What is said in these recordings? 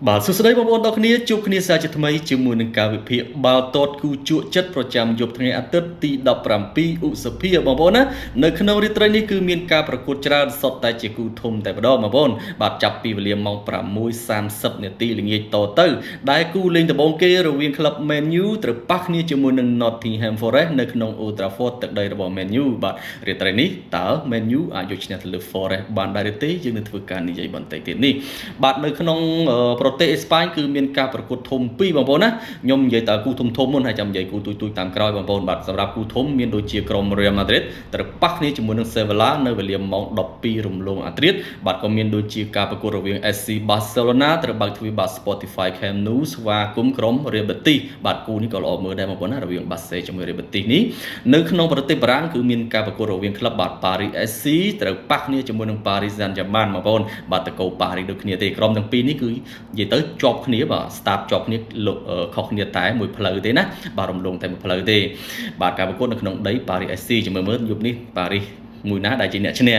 បាទសួស្តីបងប្អូនទាំងគ្នាជួបគ្នាសាជាថ្មីជាមួយនឹងការវិភាគបាល់ទាត់គូជក់ចិត្តប្រចាំយប់ថ្ងៃអាទិត្យទី17ឧសភាបងប្អូនណានៅក្នុងរាត្រីនេះគឺមានការប្រកួតច្រើនសុទ្ធតែជាគូធំតែម្ដងបងប្អូនបាទចាប់ពីវេលាម៉ោង6:30នាទីល្ងាចតទៅដែលគូលេងដំបូងគេរវាងក្លឹប Man U ត្រូវប៉ះគ្នាជាមួយនឹង Nottingham Forest នៅក្នុង Old Trafford ទឹកដីរបស់ Man U បាទរាត្រីនេះតើ Man U អាចយកឈ្នះទៅលើ Forest បានដែរទេយើងនឹងធ្វើការនិយាយបន្តិចទៀតនេះបាទនៅក្នុងប្រទេសអេស្ប៉ាញគឺមានការប្រកួតធំពីរបងប្អូនណាខ្ញុំនិយាយតើគូធំមុនហើយចាំនិយាយគូទូចតាមក្រោយបងប្អូនបាទសម្រាប់គូធំមានដូចជាក្រុម Real Madrid ត្រូវប៉ះគ្នាជាមួយនឹង Sevilla នៅវេលាម៉ោង12រំលងអាធ្រាត្របាទក៏មានដូចជាការប្រកួតរវាង FC Barcelona ត្រូវបើកទ្វារបាទ Spotify Camp Nou ស្វាគមន៍ក្រុម Real Betis បាទគូនេះក៏ល្អមើលដែរបងប្អូនណារវាង Barca ជាមួយ Real Betis នេះនៅក្នុងប្រទេសបារាំងគឺមានការប្រកួតរវាងក្លឹបបាទ Paris FC ត្រូវប៉ះគ្នាជាមួយនឹង Paris Saint-Germain បងប្អូនបាទតកូ Paris ដូចគ្នាទេក្រុមទាំងពីរនេះគឺនិយាយទៅជាប់គ្នាបាទ start ជាប់គ្នាខុសគ្នាតែមួយផ្លូវទេណាបាទរំលងតែមួយផ្លូវទេបាទការប្រកួតនៅក្នុងដី Paris FC ជាមួយមើលយប់នេះ Paris មួយណាដែលជាអ្នកឈ្នះ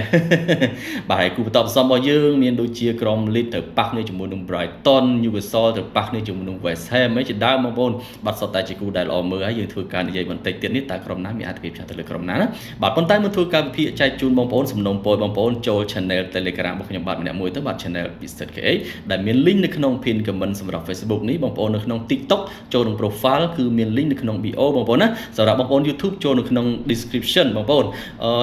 បាទហើយគូបន្តបន្សំរបស់យើងមានដូចជាក្រុម Leeds ទៅប៉ះគ្នាជាមួយនឹង Brighton Newcastle ទៅប៉ះគ្នាជាមួយនឹង West Ham ឯជាដើមបងប្អូនបាទសុទ្ធតែជាគូដែលល្អមើលហើយយើងធ្វើការនិយាយបន្តិចទៀតនេះតើក្រុមណាមានអត្ថប្រយោជន៍ទៅលើក្រុមណាណាបាទប៉ុន្តែមុនធ្វើការវិភាគចែកជូនបងប្អូនសំណូមពរបងប្អូនចូល Channel Telegram របស់ខ្ញុំបាទម្នាក់មួយទៅបាទ Channel Pizza.kh ដែលមាន link នៅក្នុង pin comment សម្រាប់ Facebook នេះបងប្អូននៅក្នុង TikTok ចូលក្នុង profile គឺមាន link នៅក្នុង bio បងប្អូនណាសម្រាប់បងប្អូន YouTube ចូលនៅក្នុង description បងប្អូន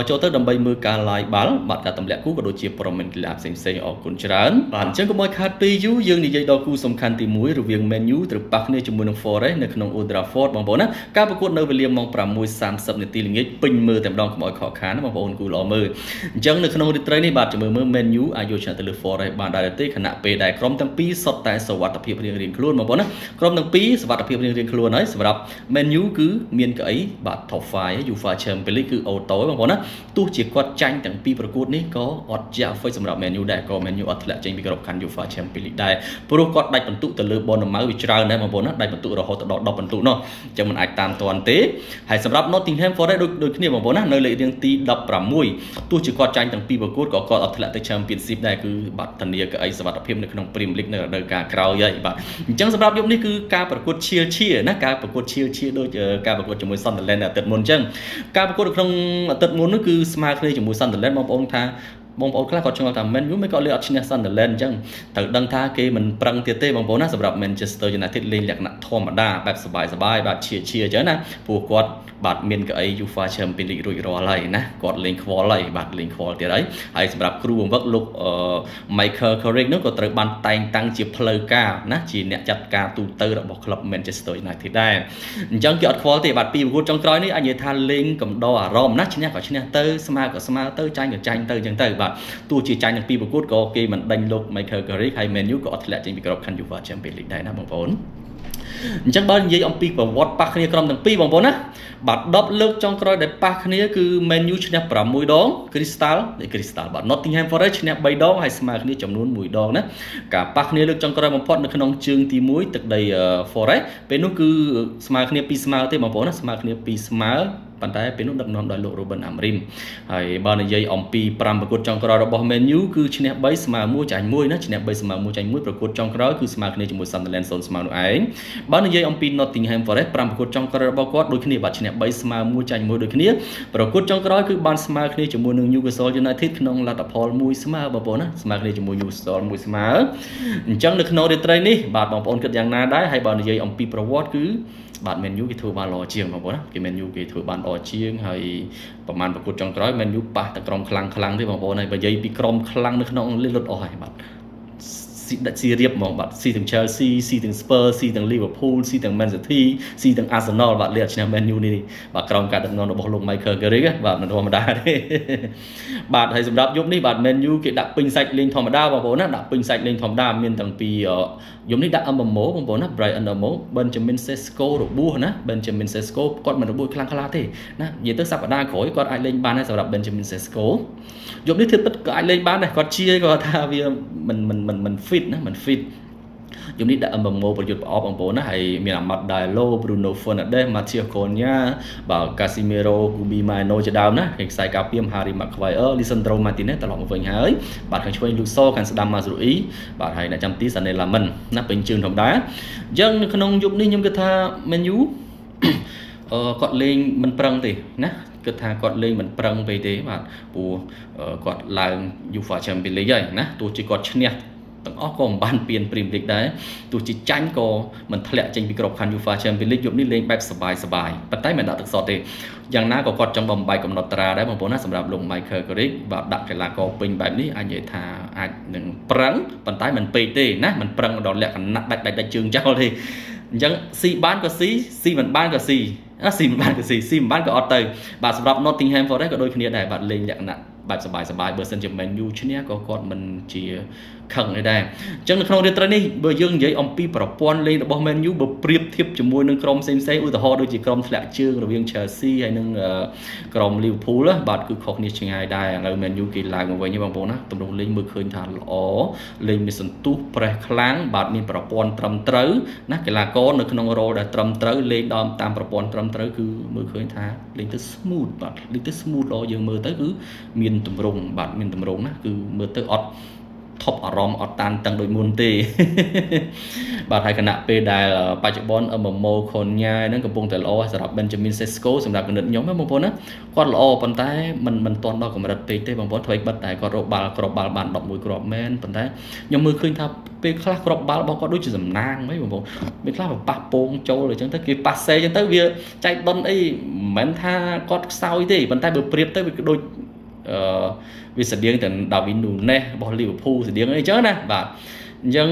ចូលទៅដើម្បីមើលការ live បាល់បាទការទម្លាក់គូក៏ដូចជា promen កីឡាផ្សេងៗអរគុណច្រើនបាទអញ្ចឹងកុំឲ្យខាតពេលយូរយើងនិយាយដល់គូសំខាន់ទី1រវាង Man U ត្រូវប៉ះគ្នាជាមួយនឹង Forest នៅក្នុង Old Trafford បងប្អូនណាការប្រកួតនៅវេលាម៉ោង6:30នាទីល្ងាចពេញមើលតែម្ដងកុំឲ្យខកខានណាបងប្អូនគូល្អមើលអញ្ចឹងនៅក្នុងរាត្រីនេះបាទមើល Man U អាចយកឈ្នះទៅលើ Forest បានដែរទេខណៈពេលដែលក្រុមទាំងពីរសុទ្ធតែសុវត្ថិភាពរៀងៗខ្លួនបងប្អូនណាក្រុមទាំងពីរសុវត្ថិភាពរៀងៗខ្លួនហើយសម្រាប់ Man U គឺមានកៅអីបាទ top 5 UEFA Champions League គឺអូតូបងប្អូនណាទោះជាគាត់ចាញ់ទាំងពីរប្រកួតនេះក៏អត់ជាអ្វីសម្រាប់ Man U ដែរក៏ Man U អត់ធ្លាក់ចេញពីក្របខ័ណ្ឌ UEFA Champions League ដែរព្រោះគាត់ដាច់ពិន្ទុទៅលើ Bournemouth វាច្រើនដែរបងប្អូនណាដាច់ពិន្ទុរហូតដល់10ពិន្ទុនោះអញ្ចឹងមិនអាចតាមទាន់ទេហើយសម្រាប់ Nottingham Forest ដូចគ្នាបងប្អូនណានៅលេខរៀងទី16ទោះជាគាត់ចាញ់ទាំងពីរប្រកួតក៏គាត់អត់ធ្លាក់ទៅ Championship ដែរគឺបាត់ធានាកៅអីសុវត្ថិភាពនៅក្នុង Premier League នៅរដូវកាលក្រោយហើយបាទអញ្ចឹងសម្រាប់យប់នេះគឺការប្រកួតឈៀណាការប្រកួតឈៀដូចការប្រកួតជាមួយ Sunderland អាទិត្យមុនអញ្ចឹងការប្រកួតនៅក្នុងអាទិត្យមុននោះគឺស្មើគ្នាជាមួយ Sunderland បងប្អូនថាបងប្អូនខ្លះគាត់ឆ្ងល់ថា Man U មិនក៏លេងអត់ឈ្នះ Sunderland អញ្ចឹងត្រូវដឹងថាគេមិនប្រឹងទៀតទេបងប្អូនណាសម្រាប់ Manchester United លេងលក្ខណៈធម្មតាបែបសប្បាយបាទឈៀអញ្ចឹងណាពួកគាត់បាទមានកៅអី UEFA Champions League រួចរាល់ហើយណាគាត់លេងខ្វល់ហើយបាទលេងខ្វល់ទៀតហើយសម្រាប់គ្រូបង្វឹកលោក Michael Carrick នោះក៏ត្រូវបានតែងតាំងជាផ្លូវការណាជាអ្នកចាត់ការទូទៅរបស់ក្លឹប Manchester United ដែរអញ្ចឹងគេអត់ខ្វល់ទេបាទពីប្រកួតចុងក្រោយនេះអាចនិយាយថាលេងកំដរអារម្មណ៍ណាឈ្នះក៏ឈ្នះទៅស្មើក៏ស្មើទៅចាញ់ក៏ចាញ់ទៅអញ្ចឹងទៅបាទទោះជាចាញ់ទាំងពីរប្រកួតក៏គេមិនដេញលោក Michael Carrick ហើយ Man U ក៏អត់ធ្លាក់ចេញពីក្របខ័ណ្ឌ UEFA Champions League ដែរណាបងប្អូនអញ្ចឹងបើនិយាយអំពីប្រវត្តិប៉ះគ្នាក្រុមទាំងពីរបងប្អូនណាបាទ10លើកចុងក្រោយដែលប៉ះគ្នាគឺ Man U ឈ្នះ6ដង Crystal បាទ Nottingham Forest ឈ្នះ3ដងហើយស្មើគ្នាចំនួន1ដងណាការប៉ះគ្នាលើកចុងក្រោយបំផុតនៅក្នុងជើងទី1ទឹកដី Forest ពេលនោះគឺស្មើគ្នា2ស្មើទេបងប្អូនណាស្មើគ្នា2ស្មើប៉ុន្តែពេលនោះដឹកនាំដោយលោក Ruben Amorim ហើយបើនិយាយអំពី5ប្រកួតចុងក្រោយរបស់ Man U គឺឈ្នះ3ស្មើ1ចាញ់1ណាឈ្នះ3ស្មើ1ចាញ់1ប្រកួតចុងក្រោយគឺស្មើគ្នាជាមួយ Sunderland 0ស្មើនោះឯងបើនិយាយអំពី Nottingham Forest 5ប្រកួតចុងក្រោយរបស់គាត់ដូចគ្នាបាទឈ្នះ3ស្មើ1ចាញ់1ដូចគ្នាប្រកួតចុងក្រោយគឺបានស្មើគ្នាជាមួយនឹង Newcastle United ក្នុងលទ្ធផល1ស្មើបងប្អូនណាស្មើគ្នាជាមួយ Newcastle 1ស្មើអញ្ចឹងនៅក្នុងរាត្រីនេះបាទបងប្អូនគិតយ៉ាងណាដែរហើយបើនិយាយអំពីប្រវត្តិគឺបាទ Man U គេធ្វើបានល្អជាងបងប្អូនណាគេ Man U គេធ្វើបានល្អជាងហើយប្រហែលប្រកួតចុងក្រោយ Man U ប៉ះតែក្រុមខ្លាំងទេបងប្អូនហើយបើនិយាយពីក្រុមខ្លាំងនៅក្នុងអង់គ្លេសលុតអស់ហើយបាទស៊ីរៀបហ្មងបាទស៊ីទាំង Chelsea ស៊ីទាំង Spurs ស៊ីទាំង Liverpool ស៊ីទាំង Man City ស៊ីទាំង Arsenal បាទលេខឈ្នះ Man U នេះបាទក្រុមការដឹកនាំរបស់លោក Michael Carrick បាទមិនធម្មតាទេបាទហើយសម្រាប់យប់នេះបាទ Man U គេដាក់ពេញសាច់លេងធម្មតាបងប្អូនណាដាក់ពេញសាច់លេងធម្មតាមានទាំងពីយប់នេះដាក់ Mbemo បងប្អូនណា Brian Mbemo Benjamin Sesko របួសណា Benjamin Sesko គាត់មិនរបួសខ្លាំងទេណានិយាយទៅសប្តាហ៍ក្រោយគាត់អាចលេងបានដែរសម្រាប់ Benjamin Sesko យប់នេះធ្វើពិតក៏អាចលេងបានដែរគាត់ជាគាត់ថាវាមិន fit ណាមិន fit ជំនេះដាក់អំមោប្រយុទ្ធប្រអប់បងប្អូនណាហើយមានអាម៉ាត់ដាយឡូ Bruno Fernandes Matheus Cunha បាទ Casemiro Kobe Mainoo ជាដើមណាគេខ្សែការពារ Harry Maguire Lisandro Martinez ត្រឡប់មកវិញហើយបាទខាងឆ្វេង Luso ខាងស្ដាំ Mazraoui បាទហើយអ្នកចាំទី Sané Lamin ណាពេញជើងធម្មតាអញ្ចឹងនៅក្នុងយុគនេះខ្ញុំគិតថា Man U គាត់លេងមិនប្រឹងទេណាគិតថាគាត់លេងមិនប្រឹងពេកទេបាទព្រោះគាត់ឡើង UEFA Champions League ហើយណាទោះជាគាត់ឈ្នះទាំងអស់ក៏មិនបានពាន Premier League ដែរទោះជាចាញ់ក៏មិនធ្លាក់ចេញពីក្របខ័ណ្ឌ UEFA Champions League យប់នេះលេងបែបសบายប៉ុន្តែមិនដាក់ទឹកសុទ្ធទេយ៉ាងណាក៏គាត់ចង់បំបីកំណត់ត្រាដែរបងប្អូនណាសម្រាប់លោក Michael Carrick បាទដាក់កីឡាករពេញបែបនេះអាចនិយាយថាអាចនឹងប្រឹងប៉ុន្តែមិនពេកទេណាមិនប្រឹងដល់លក្ខណៈដាច់ជើងចោលទេអញ្ចឹងស៊ីបានក៏ស៊ីមិនបានក៏ស៊ីស៊ីមិនបានក៏ស៊ីមិនបានក៏អត់ទៅបាទសម្រាប់ Nottingham Forest ក៏ដូចគ្នាដែរបាទលេងលក្ខណៈបែបសบายបើសិនជា Man U ឈ្នះក៏គាត់មិនជាខឹងដែរអញ្ចឹងនៅក្នុងរាត្រីនេះបើយើងនិយាយអំពីប្រព័ន្ធលេងរបស់ Man U បើប្រៀបធៀបជាមួយនឹងក្រុមផ្សេងៗឧទាហរណ៍ដូចជាក្រុមធ្លាក់ជើងរវាង Chelsea ហើយនិងក្រុម Liverpool បាទគឺខុសគ្នាឆ្ងាយដែរឥឡូវ Man U គេឡើងមកវិញបងប្អូនណាទម្រង់លេងមើលឃើញថាល្អលេងមានសន្ទុះប្រេះខ្លាំងបាទមានប្រព័ន្ធត្រឹមត្រូវណាកីឡាករនៅក្នុងរ៉ូដែលត្រឹមត្រូវលេងតាមប្រព័ន្ធត្រឹមត្រូវគឺមើលឃើញថាលេងទៅ smooth បាទលេងទៅ smooth ល្អយើងមើលទៅគឺមានទម្រង់បាទមានទម្រង់ណាគឺមើលទៅអត់ថប់អារម្មណ៍អត់តានតឹងដូចមុនទេបាទហើយគណៈពេលដែលបច្ចុប្បន្នMMO Cunha ហ្នឹងកំពុងតែល្អសម្រាប់ Benjamin Sesko សម្រាប់គណិតខ្ញុំបងប្អូនណាគាត់ល្អប៉ុន្តែមិនទាន់ដល់កម្រិតពេកទេបងប្អូនធ្វើឲ្យបិទតែគាត់រកបាល់គ្រាប់បាល់បាន11គ្រាប់មែនប៉ុន្តែខ្ញុំមើលឃើញថាពេលខ្លះគ្រាប់បាល់របស់គាត់ដូចជាសំណាងហ្មងបងប្អូនពេលខ្លះប៉ះពងចូលអញ្ចឹងទៅគេប៉ះសេអញ្ចឹងទៅវាចែកដុនអីមិនមែនថាគាត់ខ្សោយទេប៉ុន្តែបើប្រៀបទៅវាដូចវាស្តៀងទៅ Darwin Núñez របស់ Liverpool ស្តៀងអីចឹងណាបាទអញ្ចឹង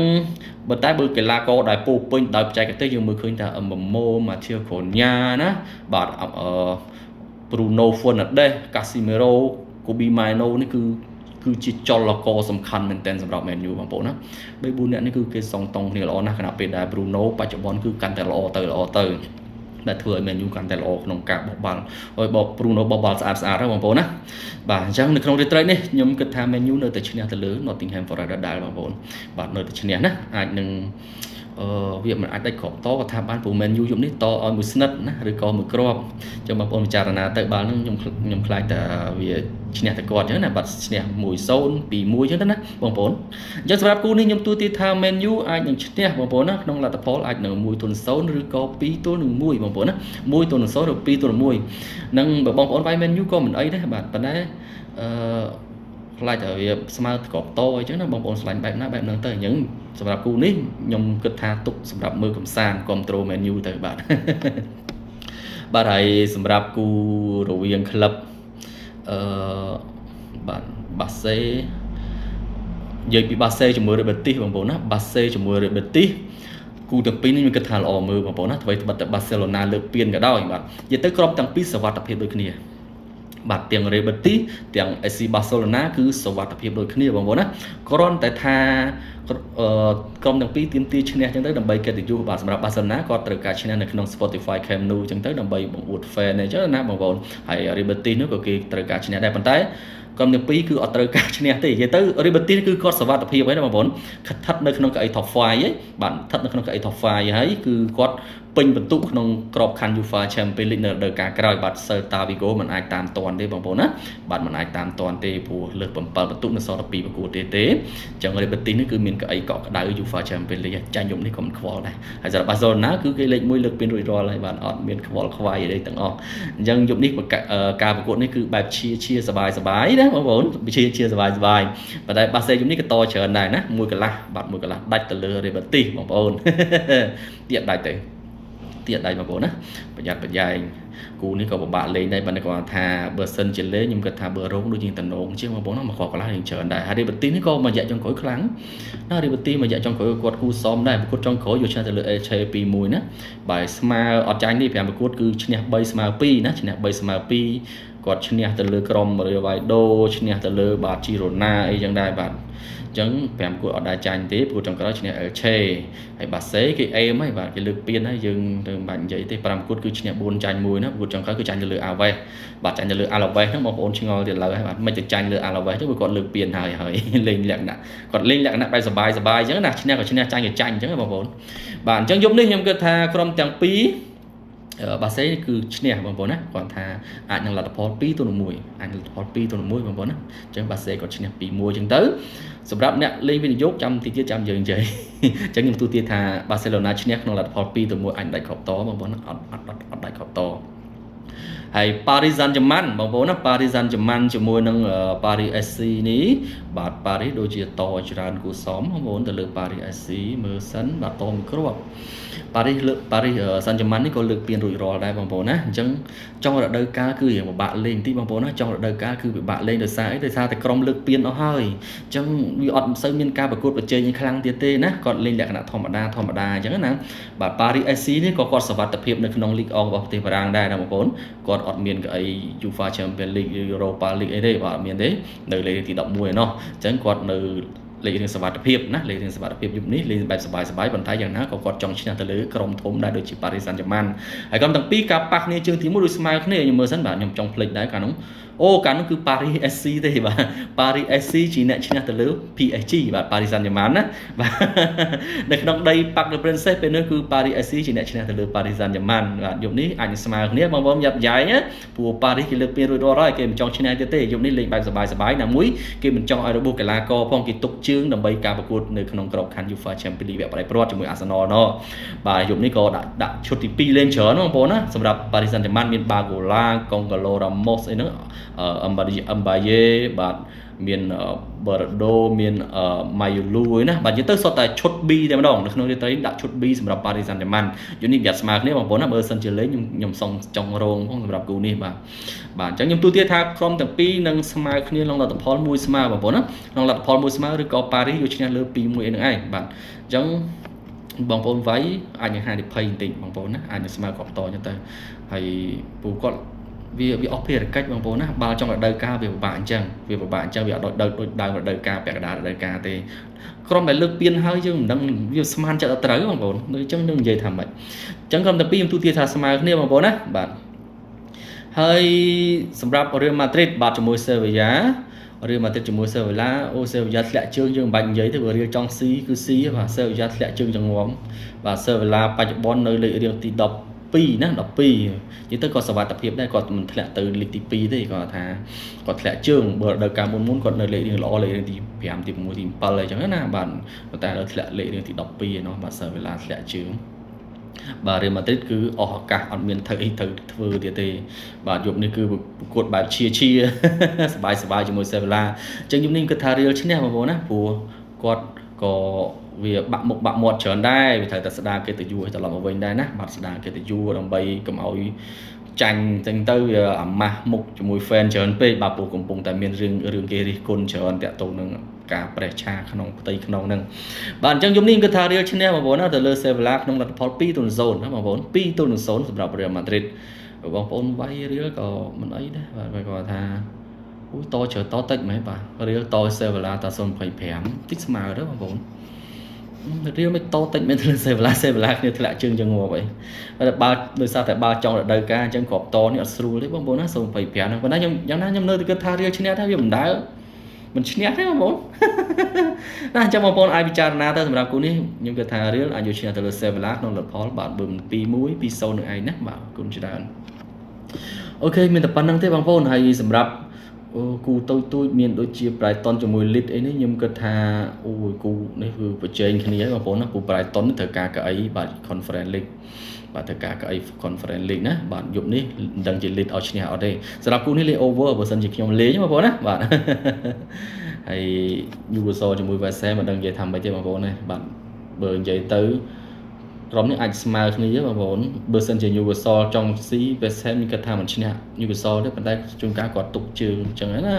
បើតែបើកីឡាករដែលពោពេញដោយបច្ចេកទេសយើងមើលឃើញថា Momo Matheus Cunha ណាបាទ Bruno Fernandes Casemiro Kobe Mainoo នេះគឺជាចលករសំខាន់មែនទែនសម្រាប់ Man U បងប្អូនណា3-4នាក់នេះគឺគេសងតង់គ្នាល្អណាស់ខណៈពេលដែល Bruno បច្ចុប្បន្នគឺកាន់តែល្អទៅដែលធ្វើឲ្យ Man U កាន់តែល្អក្នុងការបោះបាល់ហើយបោះ Bruno បោះបាល់ស្អាតហើយបងប្អូនណាបាទអញ្ចឹងនៅក្នុងរាត្រីនេះខ្ញុំគិតថា Man U នៅតែឈ្នះទៅលើ Nottingham Forest ដែរបងប្អូនបាទនៅតែឈ្នះណាអាចនឹងវាមិនអាចដាច់គ្រាប់តក៏ថាបានព្រោះ Man U យប់នេះតឲ្យមួយស្និតណាឬក៏មួយគ្រាប់អញ្ចឹងបងប្អូនពិចារណាទៅបាល់ហ្នឹងខ្ញុំខ្លាចតែវាឈ្នះតែគាត់អញ្ចឹងណាបាទឈ្នះ 1-0 2-1 អញ្ចឹងទៅណាបងប្អូនអញ្ចឹងសម្រាប់គូនេះខ្ញុំទូទាថា Man U អាចនឹងឈ្នះបងប្អូនណាក្នុងលទ្ធផលអាចនឹង 1-0 ឬក៏ 2-1 បងប្អូនណា 1-0 ឬ 2-1 នឹងបើបងប្អូនវាយ Man U ក៏មិនអីដែរបាទប៉ុន្តែខ្លាចតែវាស្មើក្របតអញ្ចឹងណាបងប្អូនឆ្លាញ់បែបណាបែបហ្នឹងទៅអញ្ចឹងសម្រាប់គូនេះខ្ញុំគិតថាទុកសម្រាប់មើលកំសាន្តគ្រប់ត្រូល Man U ទៅបាទបាទហើយសម្រាប់គូរវាងក្លឹបបាទបាសេនិយាយពីបាសេជាមួយ Real Betis បងប្អូនណាបាសេជាមួយ Real Betis គូទាំងពីរនេះខ្ញុំគិតថាល្អមើលបងប្អូនណាអ្វីត្បិតតែ Barcelona លើកពានក៏ដោយបាទនិយាយទៅក្រុមទាំងពីរសុវត្ថិភាពដូចគ្នាបាទទាំង Real Betis ទាំង FC Barcelona គឺសុវត្ថិភាពដូចគ្នាបងប្អូនណាគ្រាន់តែថាក្រុមទាំងពីរទាមទារឈ្នះចឹងទៅដើម្បីកិត្តិយសបាទសម្រាប់ Barcelona គាត់ត្រូវការឈ្នះនៅក្នុង Spotify Camp Nou ចឹងទៅដើម្បីបង្អួត fan អញ្ចឹងណាបងប្អូនហើយ Real Betis នោះក៏គេត្រូវការឈ្នះដែរប៉ុន្តែក្រុមទាំងពីរគឺអត់ត្រូវការឈ្នះទេនិយាយទៅ Real Betis គឺគាត់សុវត្ថិភាពហើយណាបងប្អូនស្ថិតនៅក្នុងកៅអី top 5 ហើយបាទស្ថិតនៅក្នុងកៅអី top 5 ហើយគឺគាត់ពេញបន្ទុកក្នុងក្របខ័ណ្ឌ UEFA Champions League នៅរដូវកាលក្រោយបាទ Celta Vigo មិនអាចតាមទាន់ទេបងប្អូនណាបាទមិនអាចតាមទាន់ទេព្រោះលើស7បន្ទុកនៅសល់តែ2ប្រកួតទេអញ្ចឹង Real Betis នេះគឺមានកៅអីកក់ក្ដៅ UEFA Champions League ចាញ់យប់នេះក៏មិនខ្វល់ដែរហើយសម្រាប់ Barcelona គឺគេលេខ1លើកពានរួចរាល់ហើយបាទអត់មានខ្វល់ខ្វាយអីទាំងអស់អញ្ចឹងយប់នេះការប្រកួតនេះគឺបែបឈៀសបាយណាបងប្អូនឈៀសសបាយប៉ុន្តែ Barca យប់នេះក៏តច្រើនដែរណាមួយកន្លះបាទមួយកន្លះដាច់ទៅលើ Real Betis បងប្អូនទៀតដាច់ទៅទៀតដៃបងប្អូនណាប្រយ័ត្នប្រយែងគូនេះក៏ពិបាកលេងដែរបើគាត់ថាបើសិនជាលេងខ្ញុំគិតថាបើរងដូចជាតំណងជាងបងប្អូនណាមកកន្លះយើងច្រើនដែរហើយ Real Betis នេះក៏មួយរយៈចុងក្រោយខ្លាំងណា Real Betis មួយរយៈចុងក្រោយគាត់គូសមដែរប្រកួតចុងក្រោយយកឈ្នះទៅលើ Elche 2-1ណាបើស្មើអត់ចាញ់នេះ5ប្រកួតគឺឈ្នះ3ស្មើ2ណាឈ្នះ3ស្មើ2 គាត់ឈ្នះទៅលើក្រុមរីវ៉ៃដូឈ្នះទៅលើបាទជីរ៉ូណាអីចឹងដែរបាទចឹង5គួរអត់ដែរចាញ់ទេព្រោះចុងក្រោយឈ្នះ LC ហើយបាសេគេអេមហើយបាទគេលើកពានហើយយើងទៅមិនបាច់និយាយទេ5គួរគឺឈ្នះ4ចាញ់1ណាព្រោះចុងក្រោយគឺចាញ់ទៅលើ Aves បាទចាញ់ទៅលើ Alaves ហ្នឹងបងប្អូនឆ្ងល់ទៀតឡើយហើយបាទមិនទៅចាញ់លើ Alaves ទៅព្រោះគាត់លើកពានហើយលេងលក្ខណៈគាត់លេងលក្ខណៈបែបសបាយអញ្ចឹងណាឈ្នះក៏ឈ្នះចាញ់ក៏ចាញ់អញ្ចឹងបងប្អូនបាទអញ្ចឹងយប់នេះខ្ញុំគិតថាក្រុមទាំងពីរបាសេគឺឈ្នះបងប្អូនណាគាត់ថាអាចនឹងលទ្ធផល2-1អាចលទ្ធផល2-1បងប្អូនណាអញ្ចឹងបាសេគាត់ឈ្នះ2-1អញ្ចឹងទៅសម្រាប់អ្នកលេងវិនិយោគចាំតិចទៀតចាំយើងនិយាយអញ្ចឹងខ្ញុំទូទាថាបាសេឡូណាឈ្នះក្នុងលទ្ធផល2-1អាចដាច់គ្រាប់តបងប្អូនអត់ដាច់គ្រាប់តហើយ Paris Saint-Germain បងប្អូនណា Paris Saint-Germain ជាមួយនឹង Paris SC នេះបាទ Paris ដូចជាតច្រើនគូសមបងប្អូនទៅលើ Paris SC មើលសិនបាទតមួយគ្រាប់ Paris Saint-Germain នេះក៏លើកពានរួចរាល់ដែរបងប្អូនណាអញ្ចឹងចុងរដូវកាលគឺរៀងពិបាកលេងតិចបងប្អូនណាចុងរដូវកាលគឺពិបាកលេងដោយសារអីដោយសារតែក្រុមលើកពានអស់ហើយអញ្ចឹងវាអត់សូវមានការប្រកួតប្រជែងខ្លាំងទៀតទេណាគាត់លេងលក្ខណៈធម្មតាអញ្ចឹងណាបាទ Paris SC នេះក៏គាត់សុវត្ថិភាពនៅក្នុង League 1របស់ប្រទេសបារាំងដែរណាបងប្អូនគាត់អត់មានកៅអី UEFA Champions League Europa League អីទេបាទអត់មានទេនៅលេខទី11ឯណោះអញ្ចឹងគាត់នៅលេខរៀងសុវត្ថិភាពណាលេខរៀងសុវត្ថិភាពយប់នេះលេងបែបសប្បាយប៉ុន្តែយ៉ាងណាក៏គាត់ចង់ឈ្នះទៅលើក្រុមធំដែរដូចជា Paris Saint-Germain ហើយក្រុមទាំងពីរការប៉ះគ្នាជើងទី1ដូចស្មើគ្នាខ្ញុំមើលសិនបាទខ្ញុំចង់ភ្លេចដែរកាលនោះកាលនោះគឺ Paris SC ទេបាទ Paris SC ជាអ្នកឈ្នះទៅលើ PSG បាទ Paris Saint-Germain ណាបាទនៅក្នុងដី Parc des Princes ពេលនោះគឺ Paris SC ជាអ្នកឈ្នះទៅលើ Paris Saint-Germain បាទយប់នេះអាចនឹងស្មើគ្នាបងប្អូនយ៉ាប់យ៉ៃណាព្រោះ Paris គេលើកពានរួចរាល់ហើយគេមិនចង់ឈ្នះទៀតទេយប់នេះលេងបែបសប្បាយណាមួយគេមិនចង់ឲ្យរបួសកីឡាករផងគេទុកជើងដើម្បីការប្រកួតនៅក្នុងក្របខ័ណ្ឌ UEFA Champions League វគ្គផ្ដាច់ព្រាត់ជាមួយ Arsenal ណោះបាទយប់នេះក៏ដាក់ឈុតទី2លេងច្រើនបងប្អូនណាសម្រាប់ Paris Saint-Germain មាន Barcola Gonzalo Ramos អីហ្នឹងMbaye បាទមាន Berardo មាន Mayulu ឯណាបាទនិយាយទៅសុទ្ធតែឈុត B តែម្ដងនៅក្នុងរាត្រីដាក់ឈុត B សម្រាប់ Paris Saint-Germain យូនេះវាស្មើគ្នាបងប្អូនណាបើសិនជាលេងខ្ញុំសុំចង់រងផងសម្រាប់គូនេះបាទអញ្ចឹងខ្ញុំទូទាថាក្រុមទាំងពីរនឹងស្មើគ្នាក្នុងលទ្ធផលមួយស្មើបងប្អូនណាក្នុងលទ្ធផលមួយស្មើឬក៏ Paris យកឈ្នះលើ 2-1 អីហ្នឹងឯងបាទអញ្ចឹងបងប្អូនវាយអាចនឹងហានិភ័យបន្តិចបងប្អូនណាអាចនឹងស្មើគ្រាប់តអញ្ចឹងទៅហើយពូគាត់វាអស់ភារកិច្ចបងប្អូនណាបាល់ចង់រដូវកាលវាពិបាកអញ្ចឹងវាអត់ដូចដើមរដូវកាលពាក់កណ្ដាលរដូវកាលទេក្រុមដែលលើកពានហើយយើងមិនដឹងវាស្មានចិត្តអត់ត្រូវបងប្អូនដូចអញ្ចឹងនឹងនិយាយថាម៉េចអញ្ចឹងក្រុមទាំងពីរខ្ញុំទូទាថាស្មើគ្នាបងប្អូនណាបាទហើយសម្រាប់ Real Madrid បាទជាមួយ Sevilla Real Madrid ជាមួយ Sevilla Sevilla ធ្លាក់ជើងយើងមិនបាច់និយាយទេព្រោះ Real ចង់ស៊ីគឺស៊ីបាទ Sevilla ធ្លាក់ជើងចង្ងំបាទ Sevilla បច្ចុប្បន្ននៅលេខរៀងទី12ណា12និយាយទៅក៏សុវត្ថិភាពដែរគាត់មិនធ្លាក់ទៅលេខទី2ទេគាត់ថាគាត់ធ្លាក់ជើងបើដល់ការមុនគាត់នៅលេខរៀងល្អលេខរៀងទី5ទី6ទី7អីចឹងណាបាទប៉ុន្តែដល់ធ្លាក់លេខរៀងទី12ឯណោះបាទ Sevilla ធ្លាក់ជើងបាទ Real Madrid គឺអស់ឱកាសអត់មានធ្វើអីទៅធ្វើទៀតទេបាទយប់នេះគឺប្រកួតបែបឈៀសប្បាយជាមួយ Sevilla អញ្ចឹងយប់នេះគិតថា Real ឈ្នះបងប្អូនណាព្រោះគាត់ក៏វាបាក់មុខបាក់មាត់ច្រើនដែរវាត្រូវតែស្ដារកិត្តិយសឲ្យត្រឡប់មកវិញដែរណាបាទស្ដារកិត្តិយសដើម្បីកុំឲ្យចាញ់ចឹងទៅវាអាម៉ាស់មុខជាមួយ fan ច្រើនពេកបាទព្រោះកំពុងតែមានរឿងគេរិះគន់ច្រើនតាក់ទងនឹងការប្រេះឆាក្នុងផ្ទៃក្នុងហ្នឹងបាទអញ្ចឹងយប់នេះគឺថា Real ឈ្នះបងប្អូនណាទៅលើ Sevilla ក្នុងលទ្ធផល2-0ណាបងប្អូន2-0សម្រាប់ Real Madrid បងប្អូនវាយ Real ក៏មិនអីដែរបាទគាត់ថាតច្រើនតតិចមែនបាទ Real ត Sevilla តា0.25តិចស្មើទៅបងប្អូនReal មិនតតិចមែនទៅលើ Sevilla គ្នាធ្លាក់ជើងចឹងងាប់អីបើដោយសារតែបើចង់រដូវកាលអញ្ចឹងគ្រាប់តនេះអត់ស្រួលទេបងប្អូនណា0.25ហ្នឹងប៉ុន្តែខ្ញុំនៅតែគិតថា Real ឈ្នះថាវាមិនដើរមិនឈ្នះទេបងប្អូនណាអញ្ចឹងបងប្អូនអាចពិចារណាទៅសម្រាប់គូនេះខ្ញុំគិតថា Real អាចយកឈ្នះទៅលើ Sevilla ក្នុងលទ្ធផលបាទបើមិន 2-1 2-0 នឹងឯងណាបាទគុណច្រើនអូខេមានតែប៉ុណ្្នឹងទេបងប្អូនហើយសម្រាប់គូតូចមានដូចជា Brighton ជាមួយ Leeds អីនេះខ្ញុំគិតថាគូនេះគឺប្រជែងគ្នាបងប្អូនណាពូ Brighton នេះត្រូវការកៅអីបាទ Conference League បាទត្រូវការកៅអី Conference League ណាបាទយប់នេះមិនដឹងជា Leeds ឲ្យឈ្នះអត់ទេសម្រាប់គូនេះលេង over បើសិនជាខ្ញុំលេងបងប្អូនណាបាទហើយ Newcastle ជាមួយ West Ham មិនដឹងនិយាយថាម៉េចទេបងប្អូនណាបាទបើនិយាយទៅក្រុមនេះអាចស្មើគ្នាបងប្អូនបើសិនជា Newcastle ចង់ស៊ី West Ham នេះគាត់ថាមិនឈ្នះ Newcastle ទេប៉ុន្តែជួនកាលគាត់ទុកជើងអញ្ចឹងណា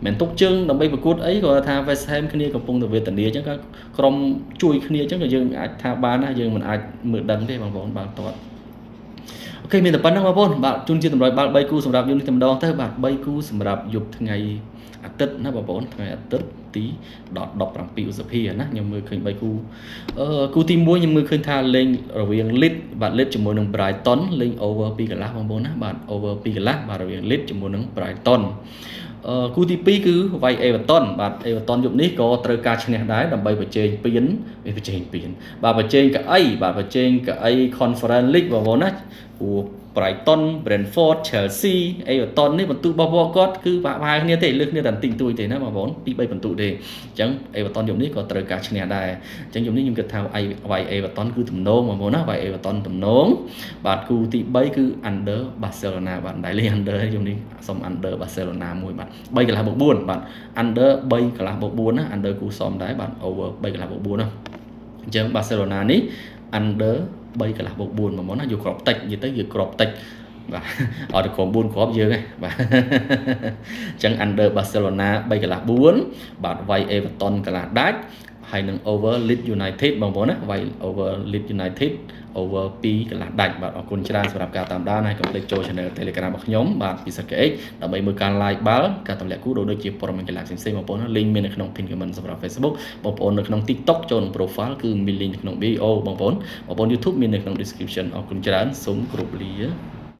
មិនទុកជើងដើម្បីប្រកួតអីគាត់ថា West Ham គ្នាកំពុងតែវេទនាអញ្ចឹងក៏ក្រុមជួយគ្នាអញ្ចឹងក៏យើងអាចថាបានណាយើងមិនអាចមើលដឹងទេបងប្អូនបាទតោះ អូខេមានតែប៉ុណ្្នឹងបងប្អូនបាទជួនជាតម្រុយបាល់3គូសម្រាប់យប់នេះតែម្ដងទៅបាទ3គូសម្រាប់យប់ថ្ងៃអាទិត្យណាបងប្អូនថ្ងៃអាទិត្យទី17ឧសភាណាខ្ញុំមើលឃើញ3គូគូទី1ខ្ញុំមើលឃើញថាលេងរវាង Leeds បាទ Leeds ជាមួយនឹង Brighton លេង over 2កន្លះបងប្អូនណាបាទ over 2កន្លះបាទរវាង Leeds ជាមួយនឹង Brighton គូទី2គឺវាយ Everton បាទ Everton យប់នេះក៏ត្រូវការឈ្នះដែរដើម្បីប្រជែងពានបាទប្រជែងកៅអីបាទប្រជែងកៅអី Conference League បងប្អូនណាព្រោះ Brighton Brentford Chelsea Everton នេះបន្ទុករបស់ពួកគាត់គឺបាក់បាយគ្នាទេលើសគ្នាតែបន្តិចតួចទេណាបងប្អូនពី3បន្ទុកទេអញ្ចឹង Everton យប់នេះក៏ត្រូវការឈ្នះដែរអញ្ចឹងយប់នេះខ្ញុំគិតថាវាយ Everton គឺទំនងបងប្អូនណាវាយ Everton ទំនងបាទគូទី3គឺ under Barcelona បាទដៃលេង under យប់នេះសុំ under Barcelona មួយបាទ3កន្លះបូក4បាទ under 3កន្លះបូក4ណា under គូសមដែរបាទ over 3កន្លះបូក4ណាអញ្ចឹង Barcelona នេះ under 3កន្លះបូក4បងប្អូនណាយកក្របតិចនិយាយទៅយកក្របតិចបាទអត់ទៅក្រុម4គ្រាប់យើងហ៎បាទអញ្ចឹង under Barcelona 3កន្លះ4បាទវាយ Everton កន្លះដាច់ហើយនឹង over Leeds United បងប្អូនណាវាយ over Leeds United over 2កន្លះដាច់បាទអរគុណច្រើនសម្រាប់ការតាមដានហើយកុំភ្លេចចូល channel Telegram របស់ខ្ញុំបាទពិសិដ្ឋ KX ដើម្បីមើលការ live បាល់ការទម្លាក់គូដូចជាព័ត៌មានកីឡាផ្សេងៗបងប្អូន link មាននៅក្នុង pin comment សម្រាប់ Facebook បងប្អូននៅក្នុង TikTok ចូលក្នុង profile គឺមាន link នៅក្នុង video បងប្អូន YouTube មាននៅក្នុង description អរគុណច្រើនសូមគោរពលា